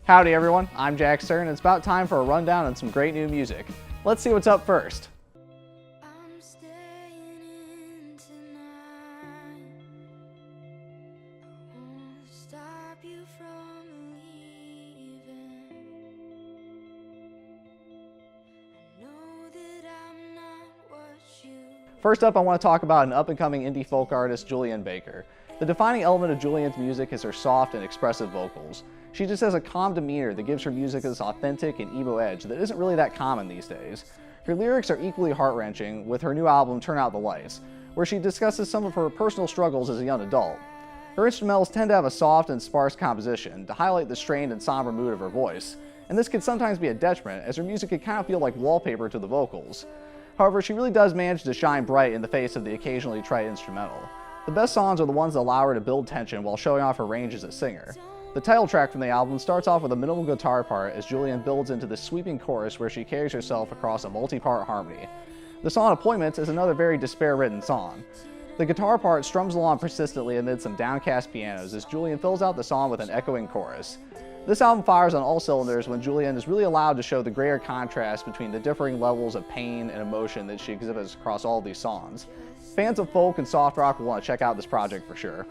Howdy everyone, I'm Jackster, and it's about time for a rundown on some great new music. Let's see what's up first. First up, I want to talk about an up-and-coming indie folk artist, Julian Baker. The defining element of Julian's music is her soft and expressive vocals. She just has a calm demeanor that gives her music this authentic and emo edge that isn't really that common these days. Her lyrics are equally heart-wrenching with her new album, Turn Out the Lights, where she discusses some of her personal struggles as a young adult. Her instrumentals tend to have a soft and sparse composition to highlight the strained and somber mood of her voice, and this can sometimes be a detriment as her music can kind of feel like wallpaper to the vocals. However, she really does manage to shine bright in the face of the occasionally trite instrumental. The best songs are the ones that allow her to build tension while showing off her range as a singer. The title track from the album starts off with a minimal guitar part as Julian builds into this sweeping chorus where she carries herself across a multi-part harmony. The song Appointments is another very despair-ridden song. The guitar part strums along persistently amid some downcast pianos as Julian fills out the song with an echoing chorus. This album fires on all cylinders when Julian is really allowed to show the greater contrast between the differing levels of pain and emotion that she exhibits across all these songs. Fans of folk and soft rock will want to check out this project for sure.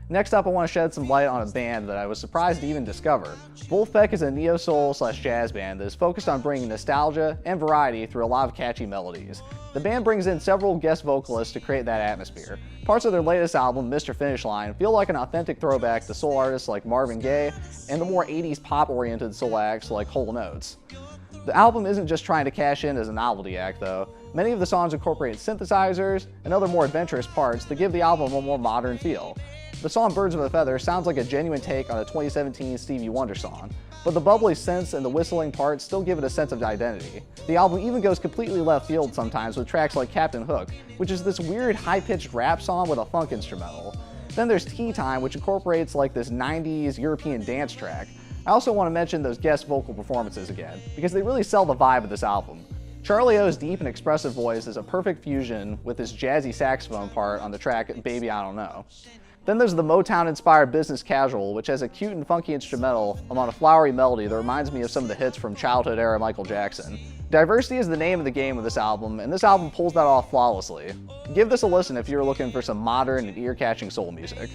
Next up, I want to shed some light on a band that I was surprised to even discover. FullFeck is a neo-soul/jazz band that is focused on bringing nostalgia and variety through a lot of catchy melodies. The band brings in several guest vocalists to create that atmosphere. Parts of their latest album, Mr. Finish Line, feel like an authentic throwback to soul artists like Marvin Gaye and the more 80s pop-oriented soul acts like Whole Notes. The album isn't just trying to cash in as a novelty act, though. Many of the songs incorporate synthesizers and other more adventurous parts that give the album a more modern feel. The song Birds of a Feather sounds like a genuine take on a 2017 Stevie Wonder song, but the bubbly synths and the whistling parts still give it a sense of identity. The album even goes completely left field sometimes with tracks like Captain Hook, which is this weird high-pitched rap song with a funk instrumental. Then there's Tea Time, which incorporates like this 90s European dance track. I also want to mention those guest vocal performances again, because they really sell the vibe of this album. Charlie O's deep and expressive voice is a perfect fusion with this jazzy saxophone part on the track Baby I Don't Know. Then there's the Motown-inspired Business Casual, which has a cute and funky instrumental on a flowery melody that reminds me of some of the hits from childhood-era Michael Jackson. Diversity is the name of the game with this album, and this album pulls that off flawlessly. Give this a listen if you're looking for some modern and ear-catching soul music.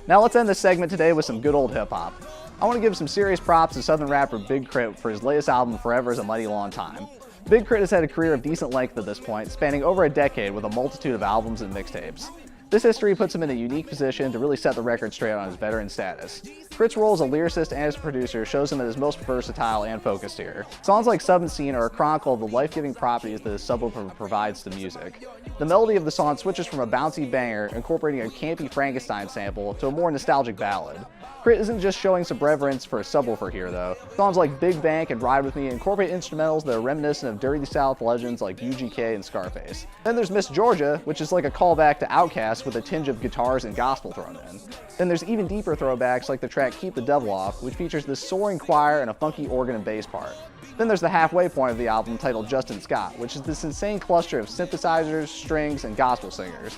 Now let's end this segment today with some good old hip-hop. I want to give some serious props to Southern rapper Big Crit for his latest album, Forever Is a Mighty Long Time. Big Crit has had a career of decent length at this point, spanning over a decade with a multitude of albums and mixtapes. This history puts him in a unique position to really set the record straight on his veteran status. Crit's role as a lyricist and as a producer shows him at his most versatile and focused here. Songs like Sub and Scene are a chronicle of the life-giving properties that his subwoofer provides to music. The melody of the song switches from a bouncy banger, incorporating a campy Frankenstein sample, to a more nostalgic ballad. Crit isn't just showing some reverence for a subwoofer here, though. Songs like Big Bank and Ride With Me incorporate instrumentals that are reminiscent of Dirty South legends like UGK and Scarface. Then there's Miss Georgia, which is like a callback to Outkast with a tinge of guitars and gospel thrown in. Then there's even deeper throwbacks like the track Keep the Devil Off, which features this soaring choir and a funky organ and bass part. Then there's the halfway point of the album titled Justin Scott, which is this insane cluster of synthesizers, strings, and gospel singers.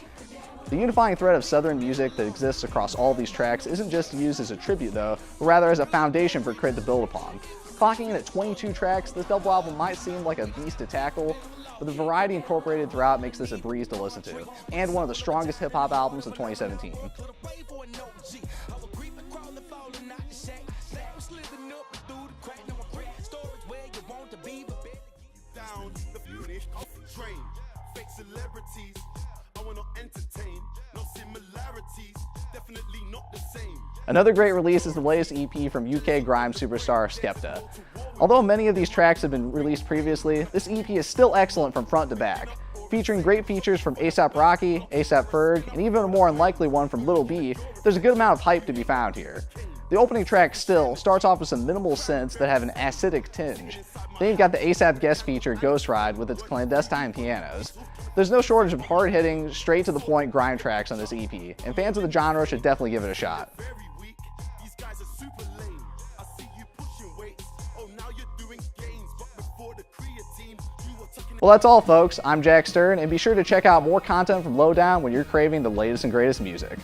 The unifying thread of Southern music that exists across all of these tracks isn't just used as a tribute though, but rather as a foundation for Crit to build upon. Clocking in at 22 tracks, this double album might seem like a beast to tackle, but the variety incorporated throughout makes this a breeze to listen to, and one of the strongest hip-hop albums of 2017. Another great release is the latest EP from UK grime superstar Skepta. Although many of these tracks have been released previously, this EP is still excellent from front to back. Featuring great features from A$AP Rocky, A$AP Ferg, and even a more unlikely one from Lil B, there's a good amount of hype to be found here. The opening track, Still, starts off with some minimal synths that have an acidic tinge. Then you've got the A$AP guest feature, Ghost Ride, with its clandestine pianos. There's no shortage of hard-hitting, straight-to-the-point grime tracks on this EP, and fans of the genre should definitely give it a shot. Well, that's all, folks. I'm Jack Stern, and be sure to check out more content from Lowdown when you're craving the latest and greatest music.